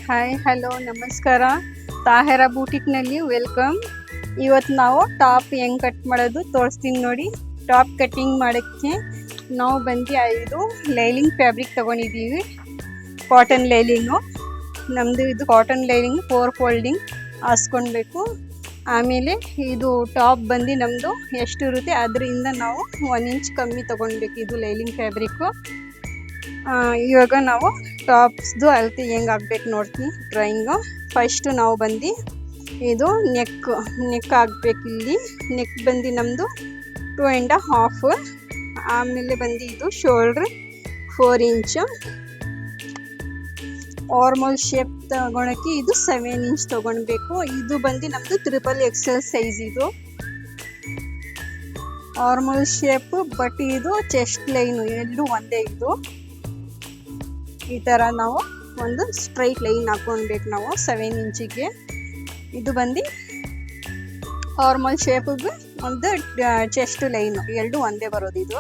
Hi hello ನಮಸ್ಕಾರ. ತಾಹೆರಾ ಬೂಟಿಕ್ನಲ್ಲಿ welcome. ಇವತ್ತು ನಾವು ಟಾಪ್ ಹೆಂಗ್ ಕಟ್ ಮಾಡೋದು ತೋರಿಸ್ತೀನಿ ನೋಡಿ. ಟಾಪ್ ಕಟ್ಟಿಂಗ್ ಮಾಡೋಕ್ಕೆ ನಾವು ಇದು ಲೈಲಿಂಗ್ ಫ್ಯಾಬ್ರಿಕ್ ತಗೊಂಡಿದ್ದೀವಿ. ಕಾಟನ್ ಲೈಲಿಂಗು ನಮ್ಮದು. ಇದು ಕಾಟನ್ ಲೈಲಿಂಗ್ 4 ಫೋಲ್ಡಿಂಗ್ ಹಾಸ್ಕೊಳ್ಬೇಕು. ಆಮೇಲೆ ಇದು ಟಾಪ್ ನಮ್ಮದು ಎಷ್ಟು ಇರುತ್ತೆ ಅದರಿಂದ ನಾವು 1 ಇಂಚ್ ಕಮ್ಮಿ ತಗೊಳ್ಬೇಕು. ಇದು ಲೈಲಿಂಗ್ ಫ್ಯಾಬ್ರಿಕ್ಕು. ಇವಾಗ ನಾವು ಟಾಪ್ಸ್ದು ಅಳತೆ ಹೆಂಗೆ ಆಗ್ಬೇಕು ನೋಡ್ತೀನಿ ಡ್ರಾಯಿಂಗು. ಫಸ್ಟು ನಾವು ಇದು ನೆಕ್ ಹಾಕ್ಬೇಕು. ಇಲ್ಲಿ ನೆಕ್ ನಮ್ಮದು 2.5. ಆಮೇಲೆ ಇದು ಶೋಲ್ಡ್ರ್ 4 ಇಂಚು. ನಾರ್ಮಲ್ ಶೇಪ್ ತಗೊಳಕ್ಕೆ ಇದು 7 ಇಂಚ್ ತಗೊಳ್ಬೇಕು. ಇದು ನಮ್ಮದು XXL ಸೈಜ್. ಇದು ನಾರ್ಮಲ್ ಶೇಪ್, ಬಟ್ ಇದು ಚೆಸ್ಟ್ ಲೈನು ಎರಡು ಒಂದೇ. ಇದು ಈ ಥರ ನಾವು ಒಂದು ಸ್ಟ್ರೈಟ್ ಲೈನ್ ಹಾಕ್ಕೊಳ್ಬೇಕು ನಾವು 7 ಇಂಚಿಗೆ. ಇದು ನಾರ್ಮಲ್ ಶೇಪಿಗೆ ಒಂದು ಚೆಸ್ಟ್ ಲೈನು ಎರಡು ಒಂದೇ ಬರೋದು.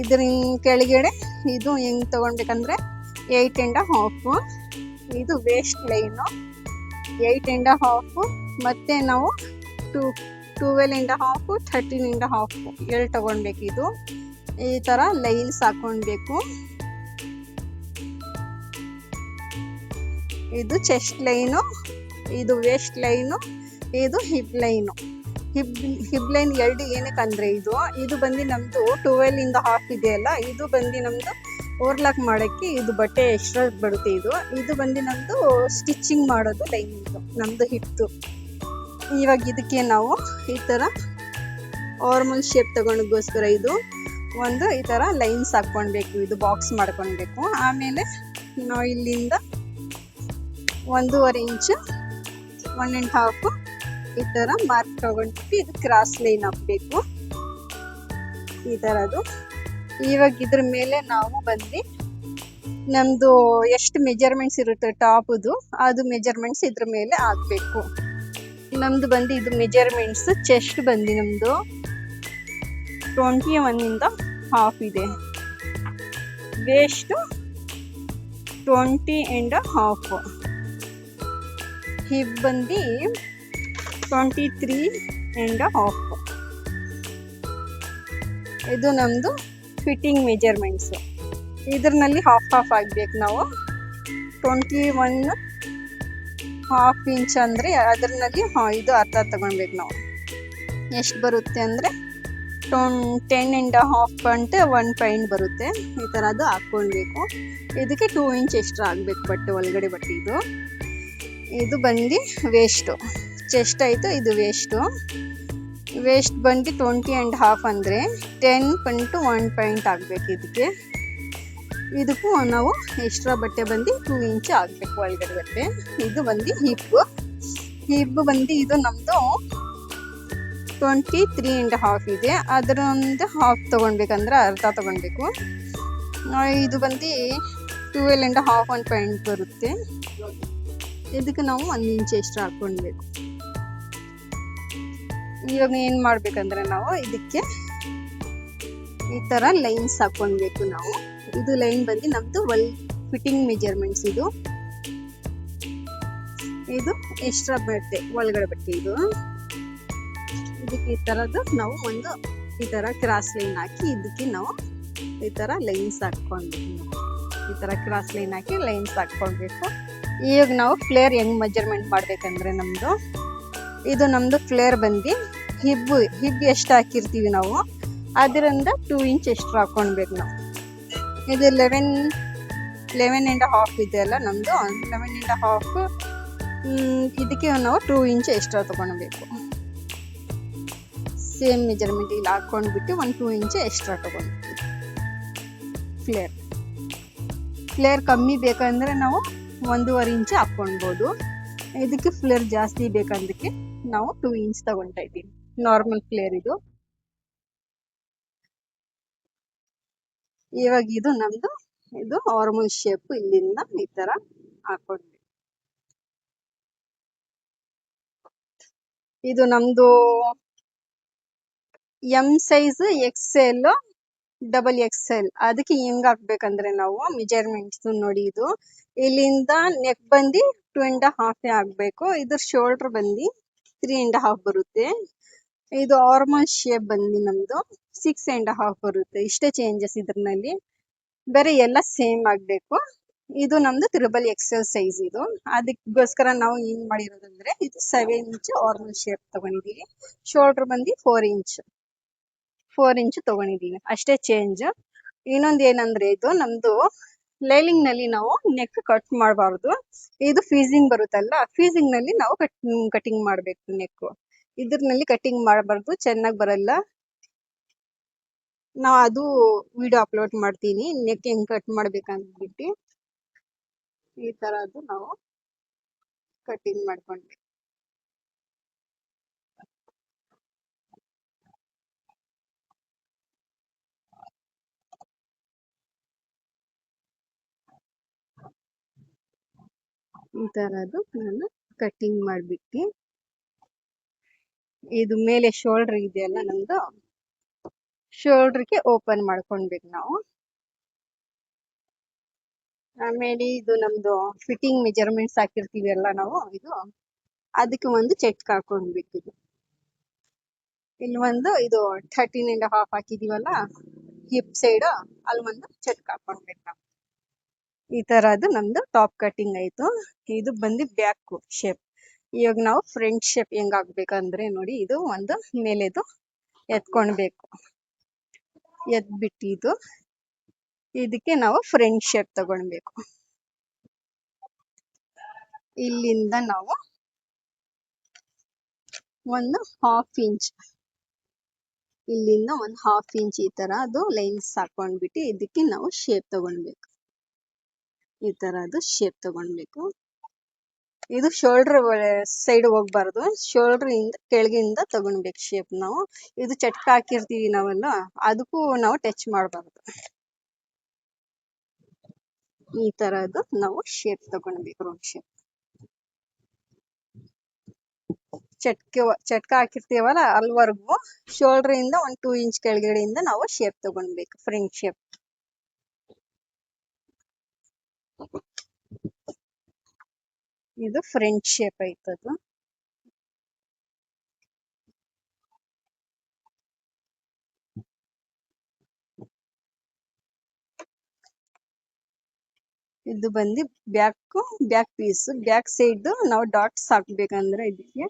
ಇದ್ರ ಕೆಳಗಡೆ ಇದು ಹೆಂಗೆ ತಗೊಳ್ಬೇಕಂದ್ರೆ 8.5. ಇದು ವೇಸ್ಟ್ ಲೈನು 8.5. ಮತ್ತು ನಾವು 12.5, 13.5 ಎರಡು ತಗೊಳ್ಬೇಕು. ಇದು ಈ ಥರ ಲೈನ್ಸ್ ಹಾಕ್ಕೊಳ್ಬೇಕು. ಇದು ಚೆಸ್ಟ್ ಲೈನು, ಇದು ವೇಸ್ಟ್ ಲೈನು, ಇದು ಹಿಪ್ ಲೈನು. ಹಿಪ್ ಲೈನ್ ಎರಡು ಏನಕ್ಕಂದ್ರೆ ಇದು ನಮ್ಮದು 12.5 ಇದೆಯಲ್ಲ. ಇದು ನಮ್ಮದು ಓವರ್ಲಾಕ್ ಮಾಡೋಕ್ಕೆ ಇದು ಬಟ್ಟೆ ಎಕ್ಸ್ಟ್ರಾ ಬರುತ್ತೆ. ಇದು ನಮ್ಮದು ಸ್ಟಿಚಿಂಗ್ ಮಾಡೋದು ಲೈನ್. ಇದು ನಮ್ಮದು ಹಿಪ್ದು. ಇವಾಗ ಇದಕ್ಕೆ ನಾವು ಈ ಥರ ನಾರ್ಮಲ್ ಶೇಪ್ ತಗೊಳಗೋಸ್ಕರ ಇದು ಒಂದು ಈ ಥರ ಲೈನ್ಸ್ ಹಾಕ್ಕೊಳ್ಬೇಕು. ಇದು ಬಾಕ್ಸ್ ಮಾಡ್ಕೊಳ್ಬೇಕು. ಆಮೇಲೆ ನಾವು ಇಲ್ಲಿಂದ 1.5 ಇಂಚು 1.5 ಈ ಥರ ಮಾರ್ಕ್ ತಗೊಂಡ್ಬಿಟ್ಟು ಇದು ಕ್ರಾಸ್ ಲೈನ್ ಹಾಕಬೇಕು ಈ ಥರದ್ದು. ಇವಾಗ ಇದ್ರ ಮೇಲೆ ನಾವು ನಮ್ಮದು ಎಷ್ಟು ಮೆಜರ್ಮೆಂಟ್ಸ್ ಇರುತ್ತೆ ಟಾಪ್ದು ಅದು ಮೆಜರ್ಮೆಂಟ್ಸ್ ಇದ್ರ ಮೇಲೆ ಹಾಕಬೇಕು. ನಮ್ಮದು ಇದು ಮೆಜರ್ಮೆಂಟ್ಸ್ ಚೆಸ್ಟ್ ನಮ್ಮದು 21.5 ಇದೆ. ವೇಸ್ಟ್ 20.5. ಹಿಪ್ 23.5. ಇದು ನಮ್ಮದು ಫಿಟ್ಟಿಂಗ್ ಮೆಜರ್ಮೆಂಟ್ಸು. ಇದರಲ್ಲಿ ಹಾಫ್ ಆಗಬೇಕು. ನಾವು 21.5 ಇಂಚ್ ಅಂದರೆ ಅದರಲ್ಲಿ ಇದು ಅರ್ಧ ತಗೊಳ್ಬೇಕು. ನಾವು ಎಷ್ಟು ಬರುತ್ತೆ ಅಂದರೆ 10.5 ಅಂತ 1 ಪಾಯಿಂಟ್ ಬರುತ್ತೆ. ಈ ಥರ ಅದು ಹಾಕ್ಕೊಳ್ಬೇಕು. ಇದಕ್ಕೆ 2 ಇಂಚ್ ಎಕ್ಸ್ಟ್ರಾ ಆಗಬೇಕು ಬಟ್ಟೆ ಒಳಗಡೆ. ಬಟ್ಟೆ ಇದು ವೇಸ್ಟು. ಚೆಸ್ಟ್ ಆಯಿತು. ಇದು ವೇಸ್ಟ್ 20.5 ಅಂದರೆ 10.1 ಪಾಯಿಂಟ್ ಆಗಬೇಕು. ಇದಕ್ಕೂ ನಾವು ಎಕ್ಸ್ಟ್ರಾ ಬಟ್ಟೆ 2 ಇಂಚ್ ಆಗಬೇಕು ಒಳಗಡೆ ಬಟ್ಟೆ. ಇದು ಹಿಪ್ ಇದು ನಮ್ಮದು 23.5 ಇದೆ. ಅದರೊಂದು ಹಾಫ್ ತೊಗೊಳ್ಬೇಕಂದ್ರೆ ಅರ್ಧ ತೊಗೊಳ್ಬೇಕು. ಇದು 12.5 1 ಪಾಯಿಂಟ್ ಬರುತ್ತೆ. ಇದಕ್ಕೆ ನಾವು 1 ಇಂಚ್ ಎಕ್ಸ್ಟ್ರಾ ಹಾಕ್ಕೊಳ್ಬೇಕು. ಇವಾಗ ಏನು ಮಾಡ್ಬೇಕಂದ್ರೆ ನಾವು ಇದಕ್ಕೆ ಈ ಥರ ಲೈನ್ಸ್ ಹಾಕ್ಕೊಳ್ಬೇಕು. ನಾವು ಇದು ಲೈನ್ ನಮ್ಮದು ಫಿಟ್ಟಿಂಗ್ ಮೆಜರ್ಮೆಂಟ್ಸ್. ಇದು ಎಕ್ಸ್ಟ್ರಾ ಬಟ್ಟೆ ಒಳಗಡೆ ಬಟ್ಟೆ. ಇದಕ್ಕೆ ಈ ಥರದ್ದು ನಾವು ಒಂದು ಈ ಥರ ಕ್ರಾಸ್ ಲೈನ್ ಹಾಕಿ ಇದಕ್ಕೆ ನಾವು ಈ ಥರ ಲೈನ್ಸ್ ಹಾಕ್ಕೊಳ್ಬೇಕು. ಈ ಥರ ಕ್ರಾಸ್ ಲೈನ್ ಹಾಕಿ ಲೈನ್ಸ್ ಹಾಕ್ಕೊಳ್ಬೇಕು. ಈಗ ನಾವು ಫ್ಲೇರ್ ಹೆಂಗೆ ಮೆಜರ್ಮೆಂಟ್ ಮಾಡಬೇಕಂದ್ರೆ ಇದು ನಮ್ಮದು ಫ್ಲೇರ್ ಹಿಬ್ ಎಷ್ಟು ಹಾಕಿರ್ತೀವಿ ನಾವು ಅದರಿಂದ 2 ಇಂಚ್ ಎಕ್ಸ್ಟ್ರಾ ಹಾಕ್ಕೊಳ್ಬೇಕು. ನಾವು ಇದು 11.5 ಇದೆಯಲ್ಲ ನಮ್ಮದು 11.5. ಇದಕ್ಕೆ ನಾವು 2 ಇಂಚ್ ಎಕ್ಸ್ಟ್ರಾ ತೊಗೊಳ್ಬೇಕು. ಸೇಮ್ ಮೆಜರ್ಮೆಂಟ್ ಇಲ್ಲಿ ಹಾಕ್ಕೊಂಡ್ಬಿಟ್ಟು 2 ಇಂಚ್ ಎಕ್ಸ್ಟ್ರಾ ತೊಗೊಳ್ಬೇಕು. ಫ್ಲೇರ್ ಕಮ್ಮಿ ಬೇಕಂದ್ರೆ ನಾವು 1.5 ಇಂಚ್ ಹಾಕ್ಕೊಳ್ಬೋದು. ಇದಕ್ಕೆ ಫ್ಲೇರ್ ಜಾಸ್ತಿ ಬೇಕಂದಕ್ಕೆ ನಾವು 2 ಇಂಚ್ ತಗೊಳ್ತಾ ಇದ್ದೀವಿ. ನಾರ್ಮಲ್ ಫ್ಲೇರ್ ಇದು. ಇವಾಗ ಇದು ನಮ್ಮದು ನಾರ್ಮಲ್ ಶೇಪ್ ಇಲ್ಲಿಂದ ಈ ಥರ ಹಾಕ್ಕೊಳ್ಬೇಕು. ಇದು ನಮ್ಮದು M ಸೈಜ್ XL XXL. ಅದಕ್ಕೆ ಹೆಂಗ್ ಹಾಕ್ಬೇಕಂದ್ರೆ ನಾವು ಮೆಜರ್ಮೆಂಟ್ಸ್ ನೋಡಿ, ಇದು ಇಲ್ಲಿಂದ ನೆಕ್ ಬಂದು 2.5 ಆಗ್ಬೇಕು. ಇದು ಶೋಲ್ಡರ್ ಬಂದು 3.5 ಬರುತ್ತೆ. ಇದು ಆರ್ಮಲ್ ಶೇಪ್ ಬಂದು ನಮ್ದು 6.5 ಬರುತ್ತೆ. ಇಷ್ಟೇ ಚೇಂಜಸ್ ಇದ್ರಲ್ಲಿ, ಬೇರೆ ಎಲ್ಲ ಸೇಮ್ ಆಗ್ಬೇಕು. ಇದು ನಮ್ದು XXL ಸೈಜ್. ಇದು ಅದಕ್ಕೋಸ್ಕರ ನಾವು ಏನ್ ಮಾಡಿರೋದಂದ್ರೆ ಇದು 7 ಇಂಚ್ ಆರ್ಮಲ್ ಶೇಪ್ ತಗೊಂಡಿದೀವಿ. ಶೋಲ್ಡರ್ ಬಂದು 4 ಇಂಚ್ ತಗೊಂಡಿದೀವಿ, ಅಷ್ಟೇ ಚೇಂಜ್. ಇನ್ನೊಂದ್ ಏನಂದ್ರೆ ಇದು ನಮ್ದು ಲೈಲಿಂಗ್ ನಲ್ಲಿ ನಾವು ನೆಕ್ ಕಟ್ ಮಾಡಬಾರ್ದು. ಇದು ಫೀಸಿಂಗ್ ಬರುತ್ತಲ್ಲ, ಫೀಸಿಂಗ್ ನಲ್ಲಿ ನಾವು ಕಟಿಂಗ್ ಮಾಡ್ಬೇಕು ನೆಕ್. ಇದ್ರಲ್ಲಿ ಕಟಿಂಗ್ ಮಾಡಬಾರ್ದು, ಚೆನ್ನಾಗ್ ಬರಲ್ಲ. ನಾ ಅದು ವಿಡಿಯೋ ಅಪ್ಲೋಡ್ ಮಾಡ್ತೀನಿ, ನೆಕ್ ಹೆಂಗ್ ಕಟ್ ಮಾಡ್ಬೇಕಂದ್ಬಿಟ್ಟು. ಈ ತರದ್ದು ನಾವು ಕಟಿಂಗ್ ಮಾಡ್ಕೊಂಡ್ವಿ. ಈ ತರದ್ದು ನಾನು ಕಟಿಂಗ್ ಮಾಡ್ಬಿಟ್ಟು, ಇದು ಮೇಲೆ ಶೋಲ್ಡರ್ ಇದೆಯಲ್ಲ ನಮ್ದು, ಶೋಲ್ಡರ್ಗೆ ಓಪನ್ ಮಾಡ್ಕೊಂಡ್ಬೇಕು ನಾವು. ಆಮೇಲೆ ಇದು ನಮ್ದು ಫಿಟ್ಟಿಂಗ್ ಮೆಜರ್ಮೆಂಟ್ಸ್ ಹಾಕಿರ್ತೀವಿ ಅಲ್ಲ ನಾವು, ಇದು ಅದಕ್ಕೆ ಒಂದು ಚೆಕ್ ಹಾಕೊಂಡ್ಬೇಕು. ಇಲ್ಲಿ ಒಂದು ಇದು 13.5 ಹಾಕಿದೀವಲ್ಲ ಹಿಪ್ ಸೈಡ್, ಅಲ್ಲಿ ಒಂದು ಚೆಕ್ ಹಾಕೊಂಡ್ಬೇಕು ನಾವು. ಈ ತರದ್ದು ನಮ್ದು ಟಾಪ್ ಕಟಿಂಗ್ ಆಯ್ತು. ಇದು ಬಂದು ಬ್ಯಾಕ್ ಶೇಪ್. ಇವಾಗ ನಾವು ಫ್ರಂಟ್ ಶೇಪ್ ಹೆಂಗ್ ಆಗ್ಬೇಕಂದ್ರೆ ನೋಡಿ, ಇದು ಒಂದು ಮೇಲೆದು ಎತ್ಕೊಳ್ಬೇಕು. ಎದ್ಬಿಟ್ಟು ಇದಕ್ಕೆ ನಾವು ಫ್ರಂಟ್ ಶೇಪ್ ತಗೊಳ್ಬೇಕು. ಇಲ್ಲಿಂದ ನಾವು ಒಂದು 1/2 ಇಂಚ್, ಇಲ್ಲಿಂದ ಒಂದು 1/2 ಇಂಚ್ ಈ ತರ ಅದು ಲೈನ್ಸ್ ಹಾಕೊಂಡ್ಬಿಟ್ಟು ಇದಕ್ಕೆ ನಾವು ಶೇಪ್ ತಗೊಳ್ಬೇಕು. ಈ ತರದ್ದು ಶೇಪ್ ತಗೊಳ್ಬೇಕು. ಇದು ಶೋಲ್ಡರ್ ಸೈಡ್ ಹೋಗ್ಬಾರ್ದು, ಶೋಲ್ಡರ್ ಇಂದ ಕೆಳಗಿಂದ ತಗೊಳ್ಬೇಕು ಶೇಪ್ ನಾವು. ಇದು ಚಟ್ಕ ಹಾಕಿರ್ತೀವಿ ನಾವೆಲ್ಲ, ಅದಕ್ಕೂ ನಾವು ಟಚ್ ಮಾಡಬಾರ್ದು. ಈ ತರದ್ದು ನಾವು ಶೇಪ್ ತಗೊಳ್ಬೇಕು, ರೌಂಡ್ ಶೇಪ್. ಚಟ್ಕ ಹಾಕಿರ್ತೀವಲ್ಲ ಅಲ್ವರೆಗೂ ಶೋಲ್ಡರ್ ಇಂದ ಒಂದು 2 ಇಂಚ್ ಕೆಳಗಡೆಯಿಂದ ನಾವು ಶೇಪ್ ತಗೊಳ್ಬೇಕು, ಫ್ರಂಟ್ ಶೇಪ್. ಇದು ಫ್ರಂಟ್ ಶೇಪ್ ಆಯ್ತದು. ಇದು ಬಂದು ಬ್ಯಾಕ್ ಪೀಸ್. ಬ್ಯಾಕ್ ಸೈಡ್ ನಾವು ಡಾಟ್ಸ್ ಹಾಕ್ಬೇಕಂದ್ರೆ ಇದಕ್ಕೆ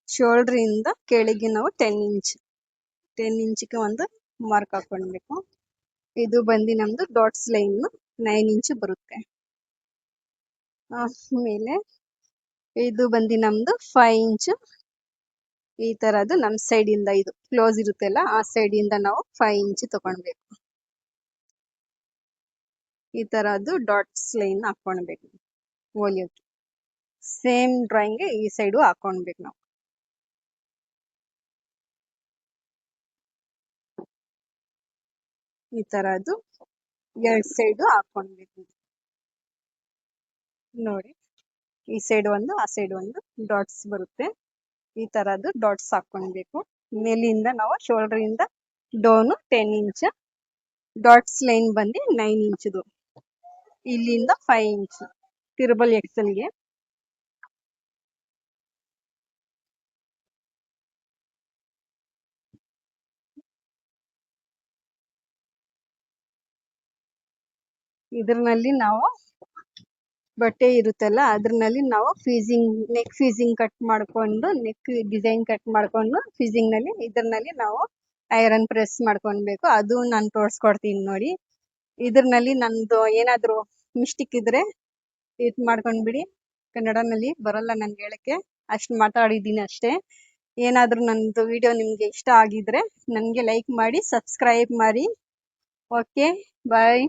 ಶೋಲ್ಡರ್ ಇಂದ ಕೆಳಗೆ ನಾವು 10 ಇಂಚ್ಗೆ ಒಂದು ಮಾರ್ಕ್ ಹಾಕೊಳ್ಬೇಕು. ಇದು ಬಂದು ನಮ್ದು ಡಾಟ್ಸ್ ಲೈನ್ 9 ಇಂಚ್ ಬರುತ್ತೆ. ಆಮೇಲೆ ಇದು ಬಂದು ನಮ್ದು 5 ಇಂಚ್. ಈ ತರದ್ದು ನಮ್ ಸೈಡ್ ಇಂದ ಇದು ಕ್ಲೋಸ್ ಇರುತ್ತಲ್ಲ, ಆ ಸೈಡ್ ಇಂದ ನಾವು 5 ಇಂಚ್ ತಗೊಳ್ಬೇಕು. ಈ ತರದ್ದು ಡಾಟ್ಸ್ ಲೈನ್ ಹಾಕೊಳ್ಬೇಕು ಹೊಲಿಯೋಕೆ. ಸೇಮ್ ಡ್ರಾಯಿಂಗ್ ಈ ಸೈಡು ಹಾಕೊಳ್ಬೇಕು ನಾವು. ಈ ತರದ್ದು 2 ಸೈಡು ಹಾಕೊಳ್ಬೇಕು ನೋಡಿ. ಈ ಸೈಡ್ ಒಂದು, ಆ ಸೈಡ್ ಒಂದು ಡಾಟ್ಸ್ ಬರುತ್ತೆ. ಈ ತರದ್ದು ಡಾಟ್ಸ್ ಹಾಕೊಳ್ಬೇಕು. ಮೇಲಿಂದ ನಾವು ಶೋಲ್ಡರ್ ಇಂದ ಡೌನ್ 10 ಇಂಚ್, ಡಾಟ್ಸ್ ಲೈನ್ ಬಂದು 9 ಇಂಚ್ದು, ಇಲ್ಲಿಂದ 5 ಇಂಚ್ XXLಗೆ. ಇದ್ರಲ್ಲಿ ನಾವು ಬಟ್ಟೆ ಇರುತ್ತಲ್ಲ, ಅದ್ರಲ್ಲಿ ನಾವು ನೆಕ್ ಫೀಸಿಂಗ್ ಕಟ್ ಮಾಡ್ಕೊಂಡು, ನೆಕ್ ಡಿಸೈನ್ ಕಟ್ ಮಾಡ್ಕೊಂಡು ಫೀಸಿಂಗ್ ನಲ್ಲಿ ಇದ್ರಲ್ಲಿ ನಾವು ಐರನ್ ಪ್ರೆಸ್ ಮಾಡ್ಕೊಳ್ಬೇಕು. ಅದು ನಾನು ತೋರ್ಸ್ಕೊಡ್ತೀನಿ ನೋಡಿ. ಇದ್ರಲ್ಲಿ ನಂದು ಏನಾದ್ರು ಮಿಸ್ಟೇಕ್ ಇದ್ರೆ ಇದ್ ಮಾಡ್ಕೊಂಡ್ಬಿಡಿ. ಕನ್ನಡನಲ್ಲಿ ಬರಲ್ಲ ನನ್ಗೆ ಹೇಳಕ್ಕೆ, ಅಷ್ಟು ಮಾತಾಡಿದ್ದೀನಿ ಅಷ್ಟೇ. ಏನಾದ್ರೂ ನಂದು ವಿಡಿಯೋ ನಿಮ್ಗೆ ಇಷ್ಟ ಆಗಿದ್ರೆ ನನ್ಗೆ ಲೈಕ್ ಮಾಡಿ, ಸಬ್ಸ್ಕ್ರೈಬ್ ಮಾಡಿ. ಓಕೆ, ಬಾಯ್.